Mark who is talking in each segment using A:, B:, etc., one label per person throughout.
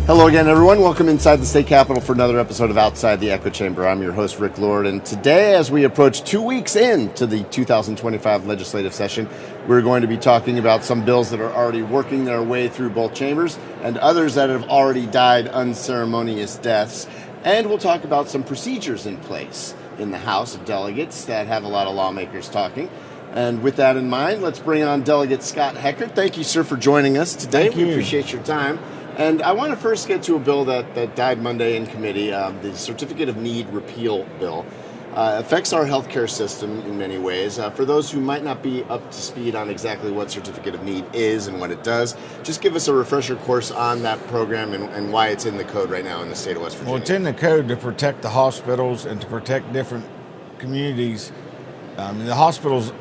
A: Hello again, everyone. Welcome inside the state capitol for another episode of Outside the Echo Chamber. I'm your host, Rick Lord, and today, as we approach 2 weeks into the 2025 legislative session, we're going to be talking about some bills that are already working their way through both chambers and others that have already died unceremonious deaths. And we'll talk about some procedures in place in the House of Delegates that have a lot of lawmakers talking. And with that in mind, let's bring on Delegate Scot Heckert. Thank you, sir, for joining us today.
B: Thank you.
A: We appreciate your time. And I want to first get to a bill that died Monday in committee, the Certificate of Need repeal bill. Affects our healthcare system in many ways. For those who might not be up to speed on exactly what Certificate of Need is and what it does, just give us a refresher course on that program and why it's in the code right now in the state of West Virginia.
B: Well, it's in the code to protect the hospitals and to protect different communities. The hospitals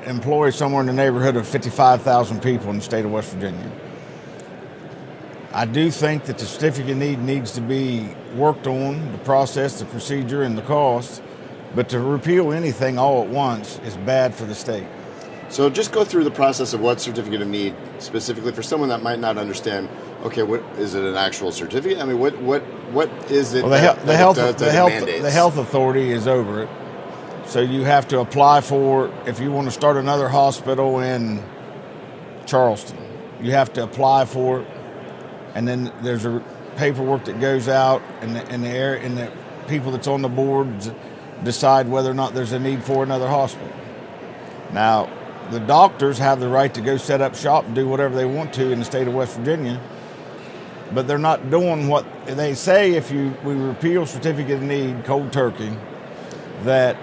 B: employ somewhere in the neighborhood of 55,000 people in the state of West Virginia. I do think that the certificate of need needs to be worked on, the process, the procedure, and the cost, but to repeal anything all at once is bad for the state.
A: So just go through the process of what certificate of need, specifically for someone that might not understand, okay, what is it, an actual certificate? I mean, what is it?
B: Well, the health authority is over it. So you have to apply for, if you want to start another hospital in Charleston, you have to apply for it. And then there's a paperwork that goes out, and the people that's on the board decide whether or not there's a need for another hospital. Now, the doctors have the right to go set up shop and do whatever they want to in the state of West Virginia, but they're not doing what they say. If we repeal certificate of need cold turkey, that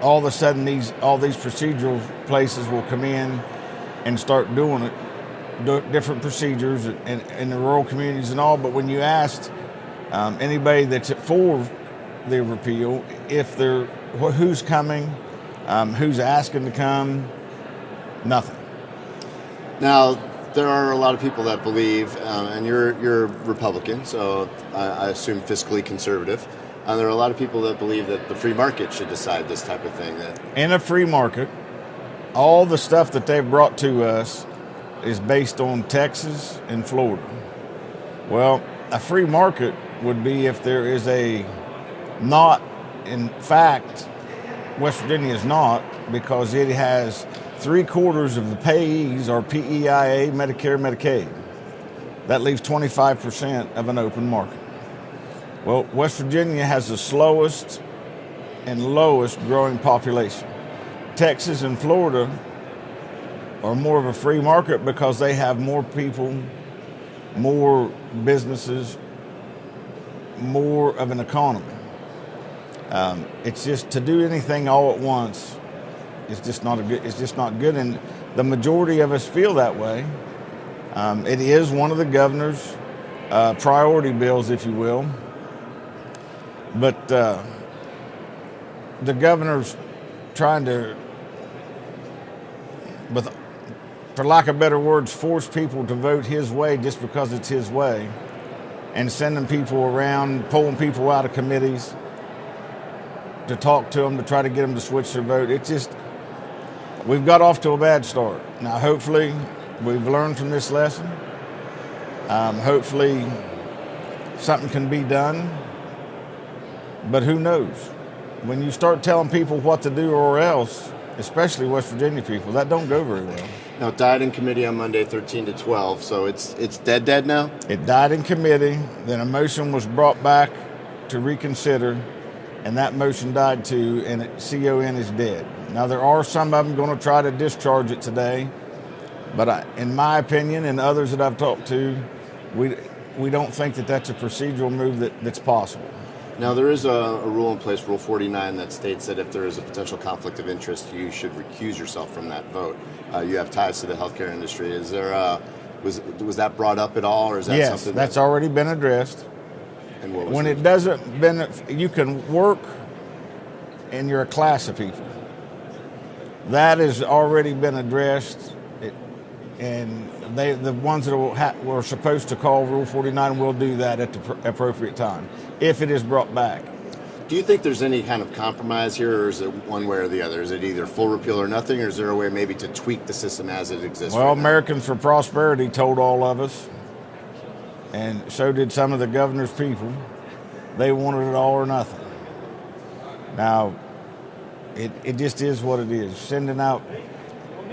B: all of a sudden all these procedural places will come in and start doing it. Different procedures in the rural communities and all, but when you asked anybody that's for the repeal, who's coming, who's asking to come, nothing.
A: Now, there are a lot of people that believe, and you're Republican, so I assume fiscally conservative. There are a lot of people that believe that the free market should decide this type of thing.
B: In a free market, all the stuff that they've brought to us is based on Texas and Florida. Well, a free market would be if there is in fact, West Virginia is not, because it has 3/4 of the payees are PEIA, Medicare, Medicaid. That leaves 25% of an open market. Well, West Virginia has the slowest and lowest growing population. Texas and Florida are more of a free market because they have more people, more businesses, more of an economy. It's just to do anything all at once is just not good, and the majority of us feel that way. It is one of the governor's priority bills, if you will, but the governor's trying to, for lack of better words, force people to vote his way just because it's his way, and sending people around, pulling people out of committees to talk to them, to try to get them to switch their vote. It's just, we've got off to a bad start. Now, hopefully, we've learned from this lesson. Hopefully, something can be done, but who knows? When you start telling people what to do or else, especially West Virginia people, that don't go very well.
A: Now, it died in committee on Monday, 13-12, so it's dead now?
B: It died in committee, then a motion was brought back to reconsider, and that motion died too, and CON is dead. Now, there are some of them going to try to discharge it today, but in my opinion and others that I've talked to, we don't think that that's a procedural move that's possible.
A: Now, there is a rule in place, Rule 49, that states that if there is a potential conflict of interest, you should recuse yourself from that vote. You have ties to the healthcare industry. Is there was that brought up at all, or is that
B: yes,
A: something
B: that's already been addressed.
A: And what was
B: when it doesn't, you can work, and you're a class of people. That has already been addressed, and the ones that were supposed to call Rule 49 will do that at the appropriate time, if it is brought back.
A: Do you think there's any kind of compromise here, or is it one way or the other? Is it either full repeal or nothing, or is there a way maybe to tweak the system as it exists?
B: Well,
A: right now?
B: Americans for Prosperity told all of us and so did some of the governor's people. They wanted it all or nothing. Now, it just is what it is. Sending out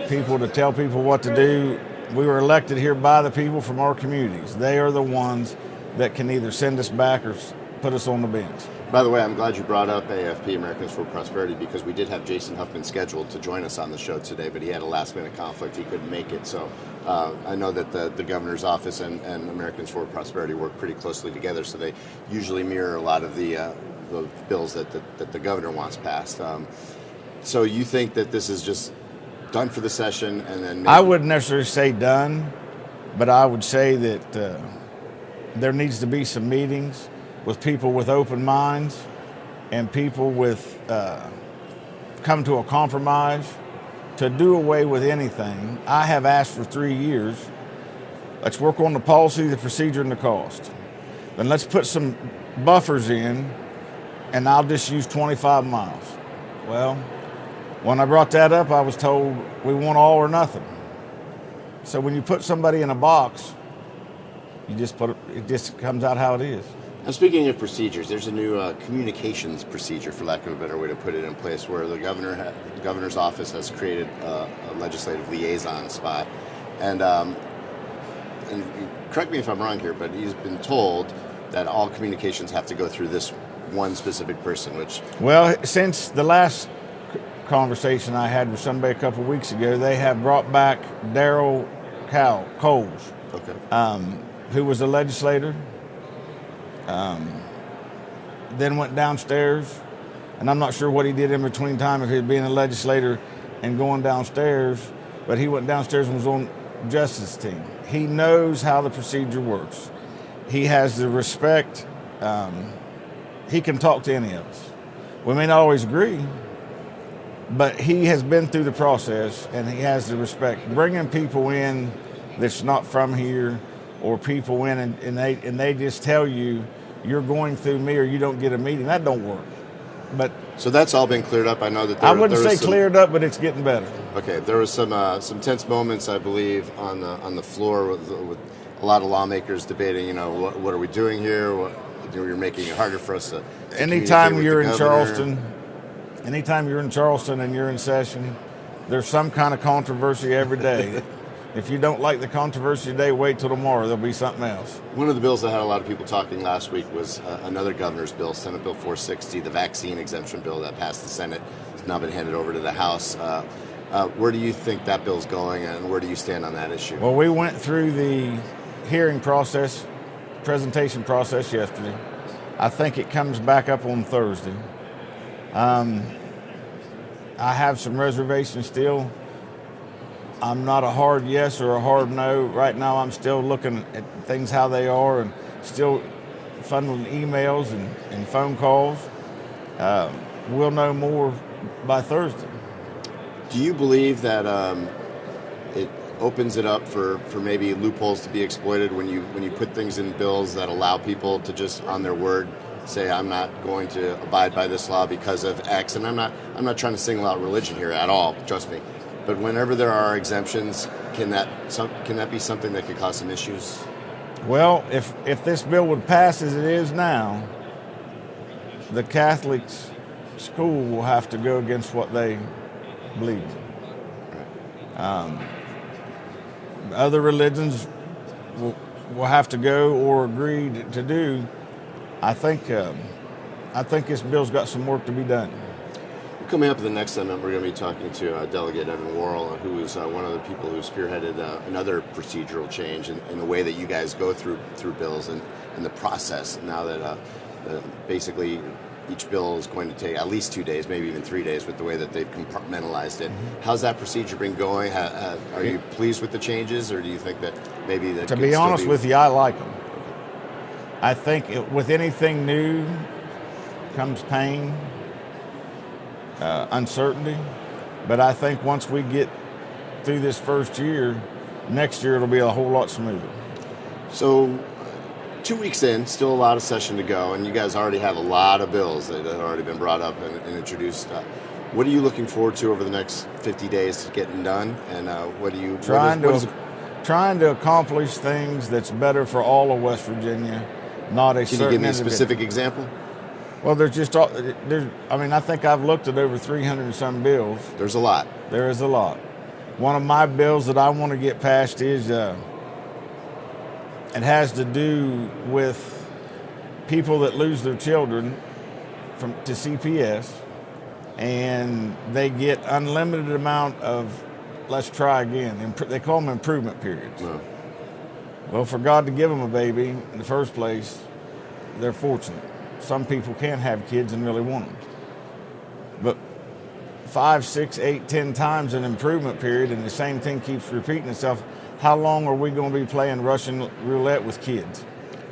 B: people to tell people what to do. We were elected here by the people from our communities. They are the ones that can either send us back or put us on the bench.
A: By the way, I'm glad you brought up AFP, Americans for Prosperity, because we did have Jason Huffman scheduled to join us on the show today, but he had a last-minute conflict. He couldn't make it. So I know that the governor's office and Americans for Prosperity work pretty closely together, so they usually mirror a lot of the bills that the governor wants passed. So you think that this is just done for the session, and then maybe...
B: I wouldn't necessarily say done, but I would say that there needs to be some meetings with people with open minds and people with come to a compromise to do away with anything. I have asked for 3 years, let's work on the policy, the procedure, and the cost. Then let's put some buffers in, and I'll just use 25 miles. Well, when I brought that up, I was told we want all or nothing. So when you put somebody in a box, it just comes out how it is.
A: Now, speaking of procedures, there's a new communications procedure, for lack of a better way to put it, in place where the governor's office has created a legislative liaison spot. And correct me if I'm wrong here, but he's been told that all communications have to go through this one specific person, which...
B: Well, since the last conversation I had with somebody a couple of weeks ago, they have brought back Darrell Coles, who was a legislator, then went downstairs, and I'm not sure what he did in between time, if he was being a legislator and going downstairs, but he went downstairs and was on justice team. He knows how the procedure works. He has the respect. He can talk to any of us. We may not always agree, but he has been through the process, and he has the respect. Bringing people in that's not from here, or people in and they just tell you, you're going through me or you don't get a meeting, that don't work. But
A: so that's all been cleared up. I know that
B: I wouldn't say cleared up, but it's getting better.
A: Okay, there was some tense moments, I believe, on the floor with a lot of lawmakers debating. What are we doing here? You're making it harder for us to
B: anytime you're in Charleston and you're in session, there's some kind of controversy every day. If you don't like the controversy today, wait till tomorrow. There'll be something else.
A: One of the bills that had a lot of people talking last week was another governor's bill, Senate Bill 460, the vaccine exemption bill that passed the Senate. It's now been handed over to the House. Where do you think that bill's going, and where do you stand on that issue?
B: Well, we went through the hearing process, presentation process yesterday. I think it comes back up on Thursday. I have some reservations still. I'm not a hard yes or a hard no. Right now I'm still looking at things how they are and still funneling emails and phone calls. We'll know more by Thursday.
A: Do you believe that it opens it up for maybe loopholes to be exploited when you put things in bills that allow people to just on their word say, I'm not going to abide by this law because of X? And I'm not trying to single out religion here at all, trust me. But whenever there are exemptions, can that be something that could cause some issues?
B: Well, if this bill would pass as it is now, the Catholic school will have to go against what they believe. Other religions will have to go or agree to do. I think this bill's got some work to be done.
A: Coming up in the next segment, we're going to be talking to Delegate Evan Worrell, who is one of the people who spearheaded another procedural change in the way that you guys go through bills and the process. Now that basically each bill is going to take at least 2 days, maybe even 3 days, with the way that they've compartmentalized it. Mm-hmm. How's that procedure been going? Are you pleased with the changes, or do you think that maybe that?
B: To be honest with you, I like them. I think with anything new comes pain. Uncertainty, but I think once we get through this first year, next year it'll be a whole lot smoother.
A: So 2 weeks in, still a lot of session to go, and you guys already have a lot of bills that have already been brought up and introduced. What are you looking forward to over the next 50 days to getting done, and what are you
B: trying trying to accomplish things that's better for all of West Virginia, not a certain.
A: Can you give me a specific example?
B: Well, I think I've looked at over 300 and some bills.
A: There's a lot.
B: There is a lot. One of my bills that I want to get passed is, it has to do with people that lose their children to CPS, and they get unlimited amount of, let's try again, they call them improvement periods.
A: No.
B: Well, for God to give them a baby in the first place, they're fortunate. Some people can't have kids and really want them. But 5, 6, 8, 10 times an improvement period, and the same thing keeps repeating itself. How long are we going to be playing Russian roulette with kids?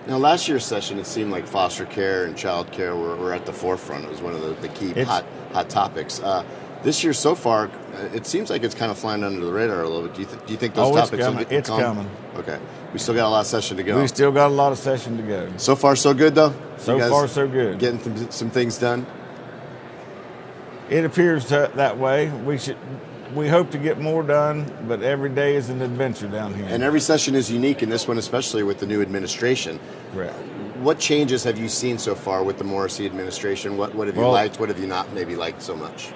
A: Now, last year's session, it seemed like foster care and child care were at the forefront. It was one of the key hot topics. This year so far, it seems like it's kind of flying under the radar a little bit. Do you think those topics will
B: It's coming.
A: Okay. We still got a lot of session to go.
B: We still got a lot of session to go.
A: So far, so good, though?
B: So far, so good.
A: Getting some things done?
B: It appears that way. We hope to get more done, but every day is an adventure down here.
A: And every session is unique, in this one especially with the new administration.
B: Right.
A: What changes have you seen so far with the Morrisey administration? What have you liked? What have you not maybe liked so much?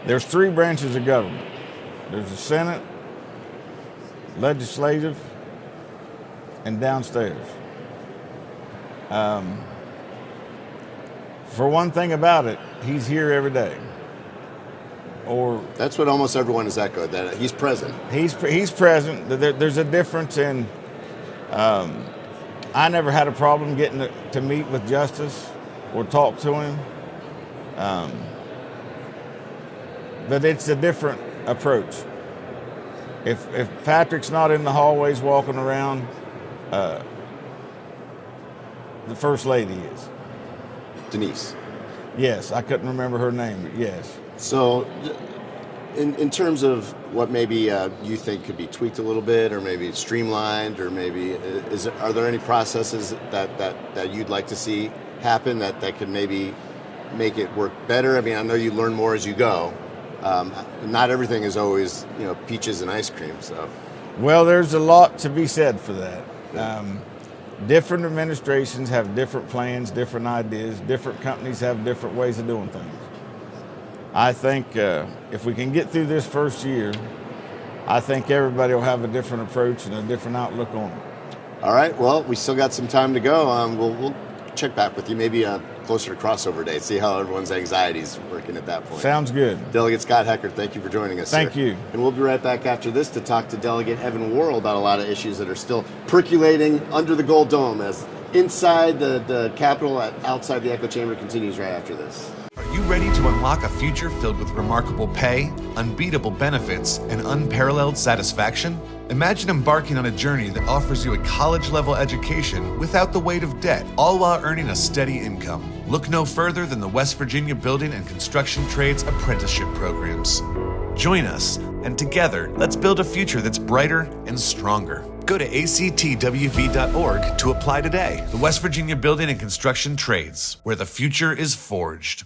B: There's 3 branches of government. There's the Senate, legislative, and downstairs. For one thing about it, he's here every day. Or
A: that's what almost everyone has echoed, that he's present.
B: He's present. There's a difference in. I never had a problem getting to meet with Justice or talk to him. But it's a different approach. If Patrick's not in the hallways walking around, the First Lady is.
A: Denise.
B: Yes, I couldn't remember her name, but yes.
A: So, in terms of what maybe you think could be tweaked a little bit, or maybe streamlined, or maybe are there any processes that you'd like to see happen that could maybe make it work better? I mean, I know you learn more as you go. Not everything is always peaches and ice cream. So,
B: well, there's a lot to be said for that. Different administrations have different plans, different ideas. Different companies have different ways of doing things. I think if we can get through this first year, I think everybody will have a different approach and a different outlook on it.
A: All right. Well, we still got some time to go. We'll check back with you maybe closer to crossover day, see how everyone's anxiety is working at that point.
B: Sounds good.
A: Delegate Scot Heckert, thank you for joining us.
B: Thank
A: sir.
B: you.
A: And we'll be right back after this to talk to Delegate Evan Worrell about a lot of issues that are still percolating under the Gold Dome as inside the Capitol, outside the Echo Chamber continues right after this.
C: Are you ready to unlock a future filled with remarkable pay, unbeatable benefits, and unparalleled satisfaction? Imagine embarking on a journey that offers you a college-level education without the weight of debt, all while earning a steady income. Look no further than the West Virginia Building and Construction Trades Apprenticeship Programs. Join us, and together, let's build a future that's brighter and stronger. Go to actwv.org to apply today. The West Virginia Building and Construction Trades, where the future is forged.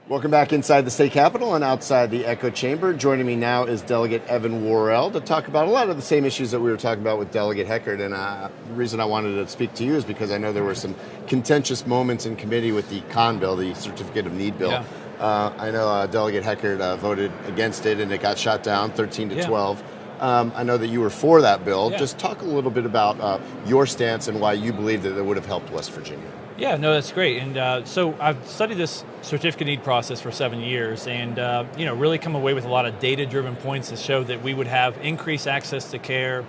A: Welcome back inside the state capitol and outside the Echo Chamber. Joining me now is Delegate Evan Worrell to talk about a lot of the same issues that we were talking about with Delegate Heckert. And the reason I wanted to speak to you is because I know there were some contentious moments in committee with the CON bill, the Certificate of Need bill. Yeah. I know Delegate Heckert voted against it and it got shot down 13 to 12. I know that you were for that bill. Yeah. Just talk a little bit about your stance and why you believe that it would have helped West Virginia.
D: Yeah, no, that's great. And so I've studied this certificate need process for 7 years and, really come away with a lot of data-driven points that show that we would have increased access to care,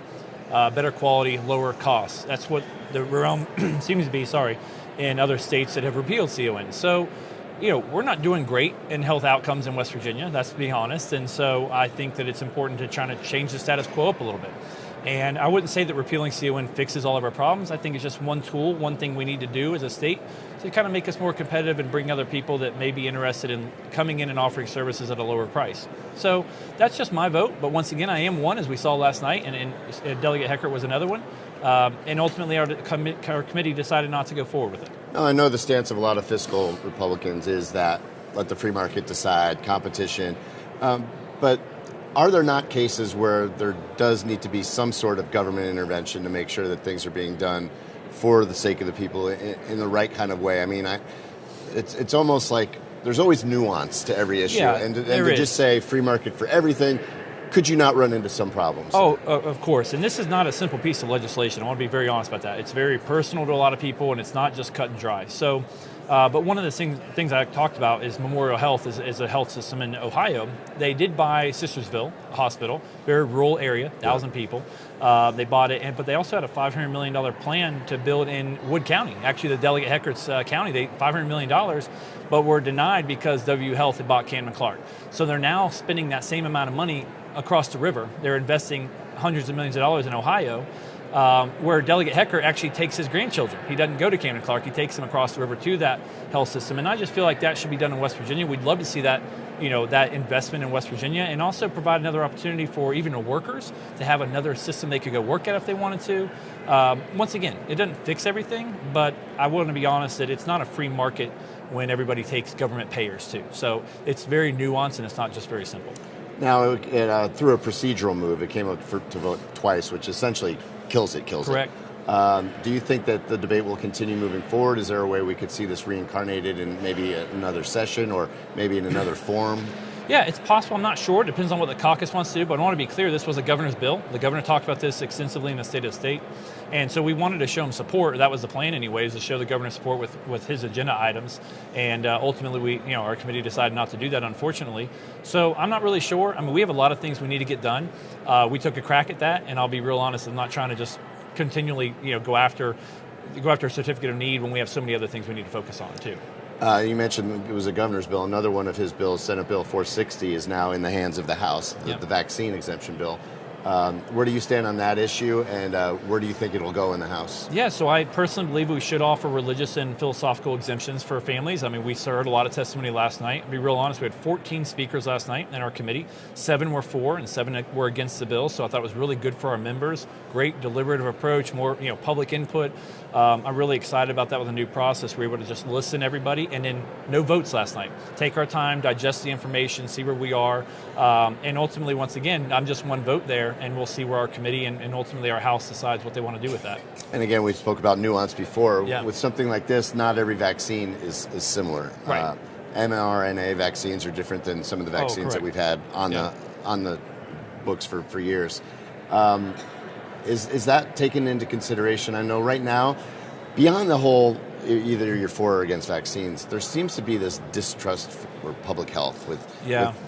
D: better quality, lower costs. That's what the realm seems to be, in other states that have repealed CON. So, we're not doing great in health outcomes in West Virginia, that's to be honest. And so I think that it's important to try to change the status quo up a little bit. And I wouldn't say that repealing CON fixes all of our problems. I think it's just one tool, one thing we need to do as a state to kind of make us more competitive and bring other people that may be interested in coming in and offering services at a lower price. So that's just my vote. But once again, I am one, as we saw last night, and Delegate Heckert was another one. And ultimately, our committee decided not to go forward with it.
A: Now, I know the stance of a lot of fiscal Republicans is that let the free market decide, competition. But are there not cases where there does need to be some sort of government intervention to make sure that things are being done for the sake of the people in the right kind of way? I mean, it's almost like there's always nuance to every issue.
D: Yeah,
A: and to just say free market for everything, could you not run into some problems?
D: Oh, of course. And this is not a simple piece of legislation. I want to be very honest about that. It's very personal to a lot of people, and it's not just cut and dry. So, but one of the things I talked about is Memorial Health is a health system in Ohio. They did buy Sistersville Hospital, very rural area, 1,000 people. They bought it, but they also had a $500 million plan to build in Wood County. Actually, the Delegate Heckert's county, they $500 million, but were denied because W Health had bought Cannon Clark. So they're now spending that same amount of money across the river. They're investing hundreds of millions of dollars in Ohio, where Delegate Heckert actually takes his grandchildren. He doesn't go to Cannon Clark, he takes them across the river to that health system. And I just feel like that should be done in West Virginia. We'd love to see that, that investment in West Virginia, and also provide another opportunity for even the workers to have another system they could go work at if they wanted to. Once again, it doesn't fix everything, but I want to be honest that it's not a free market when everybody takes government payers too. So it's very nuanced, and it's not just very simple.
A: Now, through a procedural move, it came up to vote twice, which essentially kills it.
D: Correct.
A: Do you think that the debate will continue moving forward? Is there a way we could see this reincarnated in maybe another session or maybe in another form?
D: Yeah, it's possible. I'm not sure. It depends on what the caucus wants to do, but I want to be clear, this was a governor's bill. The governor talked about this extensively in the State of the State, and so we wanted to show him support. That was the plan anyways, to show the governor support with his agenda items, and ultimately our committee decided not to do that, unfortunately. So I'm not really sure. I mean, we have a lot of things we need to get done. We took a crack at that, and I'll be real honest, I'm not trying to just continually go after a certificate of need when we have so many other things we need to focus on too.
A: You mentioned it was a governor's bill. Another one of his bills, Senate Bill 460, is now in the hands of the House, the vaccine exemption bill. Where do you stand on that issue, and where do you think it'll go in the House?
D: Yeah, so I personally believe we should offer religious and philosophical exemptions for families. I mean, we heard a lot of testimony last night. To be real honest, we had 14 speakers last night in our committee. 7 were for and 7 were against the bill, so I thought it was really good for our members. Great deliberative approach, more public input. I'm really excited about that with the new process. We were able to just listen to everybody, and then no votes last night. Take our time, digest the information, see where we are, and ultimately, once again, I'm just one vote there, and we'll see where our committee and ultimately our House decides what they want to do with that.
A: And again, we spoke about nuance before.
D: Yeah.
A: With something like this, not every vaccine is similar.
D: Right.
A: mRNA vaccines are different than some of the vaccines that we've had on the books for years. Is that taken into consideration? I know right now, beyond the whole either you're for or against vaccines, there seems to be this distrust for public health with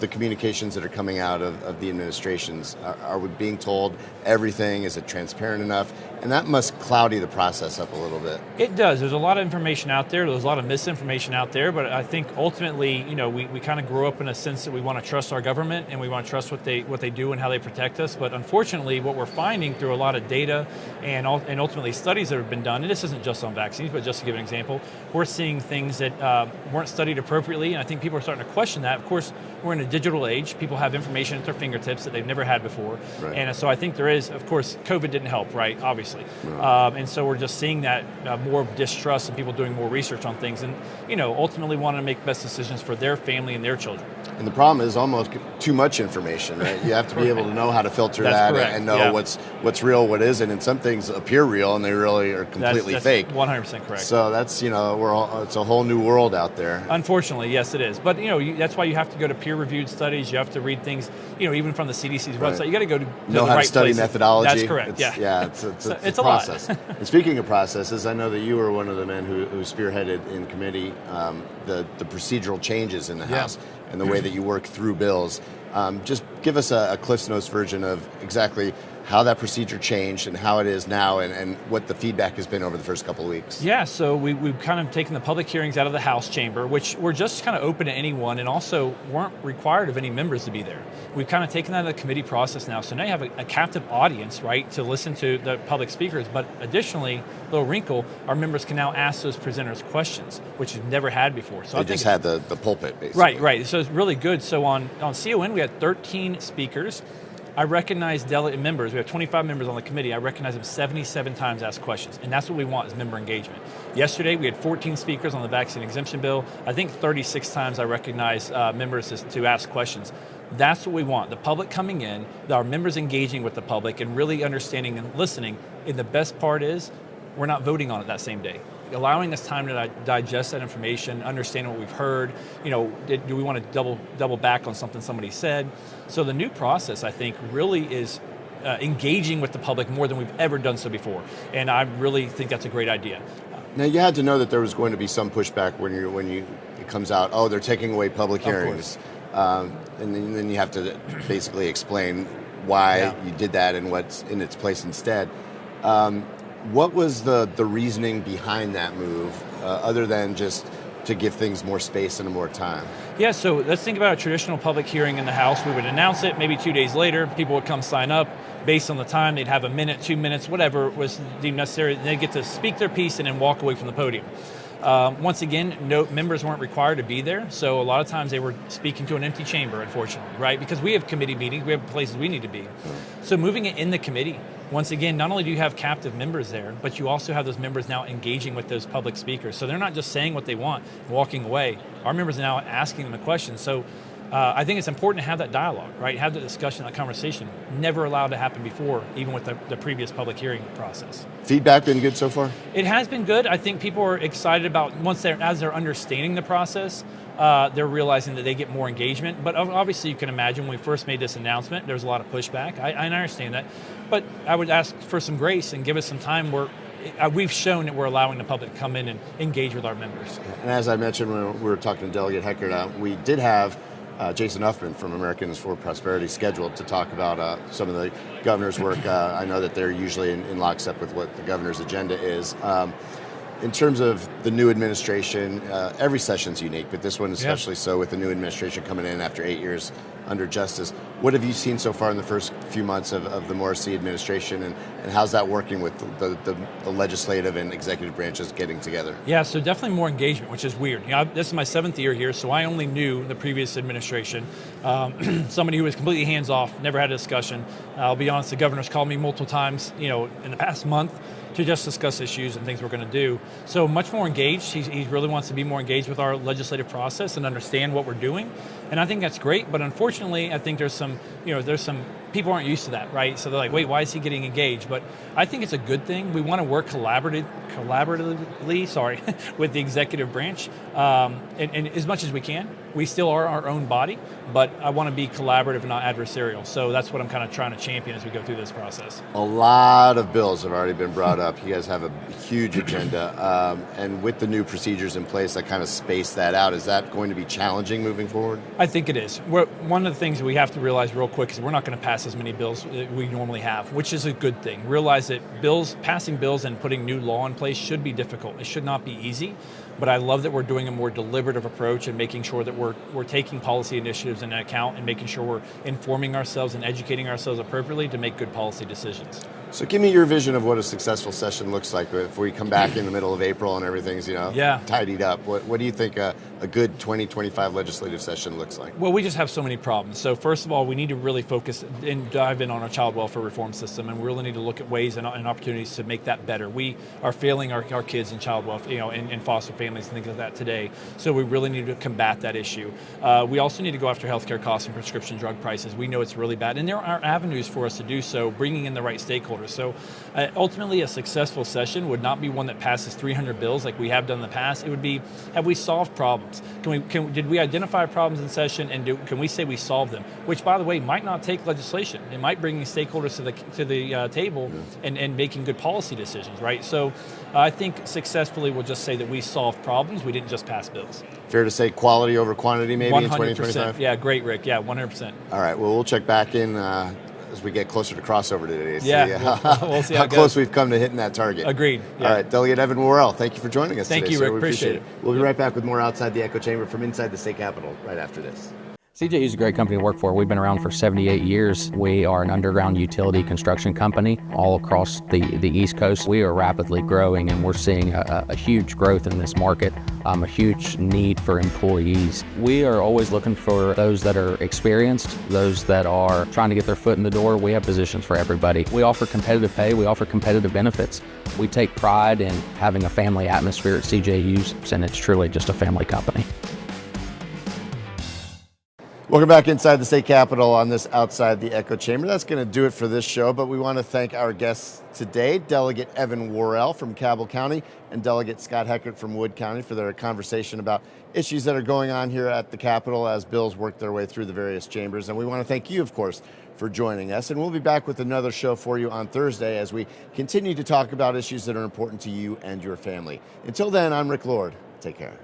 A: the communications that are coming out of the administrations. Are we being told everything? Is it transparent enough? And that must cloudy the process up a little bit.
D: It does. There's a lot of information out there. There's a lot of misinformation out there. But I think ultimately, we kind of grew up in a sense that we want to trust our government and we want to trust what they do and how they protect us. But unfortunately, what we're finding through a lot of data and ultimately studies that have been done, and this isn't just on vaccines, but just to give an example, we're seeing things that weren't studied appropriately. And I think people are starting to question that. Of course, we're in a digital age. People have information at their fingertips that they've never had before. Right. And so I think there is, of course, COVID didn't help, right? Obviously. Right. And so we're just seeing that more distrust and people doing more research on things and, ultimately wanting to make best decisions for their family and their children.
A: And the problem is almost too much information, right? You have to be able to know how to filter that and know what's real, what isn't. And some things appear real and they really are completely fake.
D: 100% correct.
A: So that's, it's a whole new world out there.
D: Unfortunately, yes, it is. But, that's why you have to go to peer-reviewed studies. You have to read things, even from the CDC's website. You got to go to
A: know
D: the
A: how
D: right
A: to study
D: places.
A: methodology.
D: That's correct.
A: It's a process. And speaking of processes, I know that you were one of the men who spearheaded in committee the procedural changes in the House and the way that you work through bills. Just give us a Cliff's Notes version of exactly how that procedure changed and how it is now and what the feedback has been over the first couple of weeks. Yeah,
D: so we've kind of taken the public hearings out of the House chamber, which were just kind of open to anyone and also weren't required of any members to be there. We've kind of taken that out of the committee process now. So now you have a captive audience, right, to listen to the public speakers. But additionally, little wrinkle, our members can now ask those presenters questions, which we've never had before. So
A: they just had the pulpit, basically.
D: Right. So it's really good. So on CON, we had 13 speakers. I recognize delegate members. We have 25 members on the committee. I recognize them 77 times ask questions, and that's what we want is member engagement. Yesterday, we had 14 speakers on the vaccine exemption bill. I think 36 times I recognize members to ask questions. That's what we want. The public coming in, our members engaging with the public and really understanding and listening. And the best part is we're not voting on it that same day. Allowing us time to digest that information, understand what we've heard. Do we want to double back on something somebody said? So the new process, I think, really is engaging with the public more than we've ever done so before. And I really think that's a great idea.
A: Now, you had to know that there was going to be some pushback when it comes out, oh, they're taking away public hearings. And then you have to basically explain why you did that and what's in its place instead. What was the reasoning behind that move, other than just to give things more space and more time?
D: Yeah, so let's think about a traditional public hearing in the House. We would announce it, maybe 2 days later, people would come sign up. Based on the time, they'd have a minute, 2 minutes, whatever was deemed necessary. They'd get to speak their piece and then walk away from the podium. Once again, no members weren't required to be there, so a lot of times they were speaking to an empty chamber, unfortunately, right? Because we have committee meetings, we have places we need to be. So moving it in the committee, once again, not only do you have captive members there, but you also have those members now engaging with those public speakers. So they're not just saying what they want and walking away. Our members are now asking them a question. So I think it's important to have that dialogue, right? Have the discussion, that conversation. Never allowed to happen before, even with the previous public hearing process.
A: Feedback been good so far?
D: It has been good. I think people are excited about, as they're understanding the process, they're realizing that they get more engagement. But obviously you can imagine when we first made this announcement, there was a lot of pushback. I understand that. But I would ask for some grace and give us some time where we've shown that we're allowing the public to come in and engage with our members.
A: And as I mentioned when we were talking to Delegate Heckert, we did have Jason Huffman from Americans for Prosperity scheduled to talk about some of the governor's work. I know that they're usually in lockstep with what the governor's agenda is. In terms of the new administration, every session's unique, but this one especially so with the new administration coming in after 8 years under Justice. What have you seen so far in the first few months of the Morrisey Administration, and how's that working with the legislative and executive branches getting together?
D: Yeah, so definitely more engagement, which is weird. This is my 7th year here, so I only knew the previous administration. Somebody who was completely hands-off, never had a discussion. I'll be honest, the governor's called me multiple times, in the past month to just discuss issues and things we're going to do. So much more engaged. He really wants to be more engaged with our legislative process and understand what we're doing. And I think that's great, but unfortunately, I think there's some people aren't used to that, right? So they're like, wait, why is he getting engaged? But I think it's a good thing. We want to work collaboratively, with the executive branch, and as much as we can. We still are our own body, but I want to be collaborative and not adversarial. So that's what I'm kind of trying to champion as we go through this process.
A: A lot of bills have already been brought up. You guys have a huge agenda, and with the new procedures in place that kind of space that out, is that going to be challenging moving forward?
D: I think it is. One of the things we have to realize real quick is we're not going to pass as many bills that we normally have, which is a good thing. Realize that passing bills and putting new law in place should be difficult. It should not be easy, but I love that we're doing a more deliberative approach and making sure that we're taking policy initiatives into account and making sure we're informing ourselves and educating ourselves appropriately to make good policy decisions.
A: So give me your vision of what a successful session looks like if we come back in the middle of April and everything's tidied up. What do you think a good 2025 legislative session looks like?
D: Well, we just have so many problems. So first of all, we need to really focus and dive in on our child welfare reform system, and we really need to look at ways and opportunities to make that better. We are failing our kids in child welfare, in foster families and things like that today. So we really need to combat that issue. We also need to go after healthcare costs and prescription drug prices. We know it's really bad, and there are avenues for us to do so, bringing in the right stakeholders. So ultimately, a successful session would not be one that passes 300 bills like we have done in the past. It would be, have we solved problems? Did we identify problems in session, and can we say we solved them? Which, by the way, might not take legislation. It might bring stakeholders to the table and making good policy decisions, right? So I think successfully we'll just say that we solved problems. We didn't just pass bills.
A: Fair to say quality over quantity maybe 100%. In 2025?
D: Yeah, great, Rick. Yeah, 100%.
A: All right, well, we'll check back in as we get closer to crossover today.
D: We'll see
A: how close we've come to hitting that target.
D: Agreed. Yeah.
A: All right, Delegate Evan Worrell, thank you for joining us today.
D: Thank you, Rick. Appreciate it.
A: We'll be right back with more Outside the Echo Chamber from inside the state capitol right after this.
E: CJU is a great company to work for. We've been around for 78 years. We are an underground utility construction company all across the East Coast. We are rapidly growing, and we're seeing a huge growth in this market, a huge need for employees. We are always looking for those that are experienced, those that are trying to get their foot in the door. We have positions for everybody. We offer competitive pay. We offer competitive benefits. We take pride in having a family atmosphere at CJU's, and it's truly just a family company.
A: Welcome back inside the state capitol on this Outside the Echo Chamber. That's going to do it for this show, but we want to thank our guests today, Delegate Evan Worrell from Cabell County and Delegate Scot Heckert from Wood County, for their conversation about issues that are going on here at the Capitol as bills work their way through the various chambers. And we want to thank you, of course, for joining us. And we'll be back with another show for you on Thursday as we continue to talk about issues that are important to you and your family. Until then, I'm Rick Lord. Take care.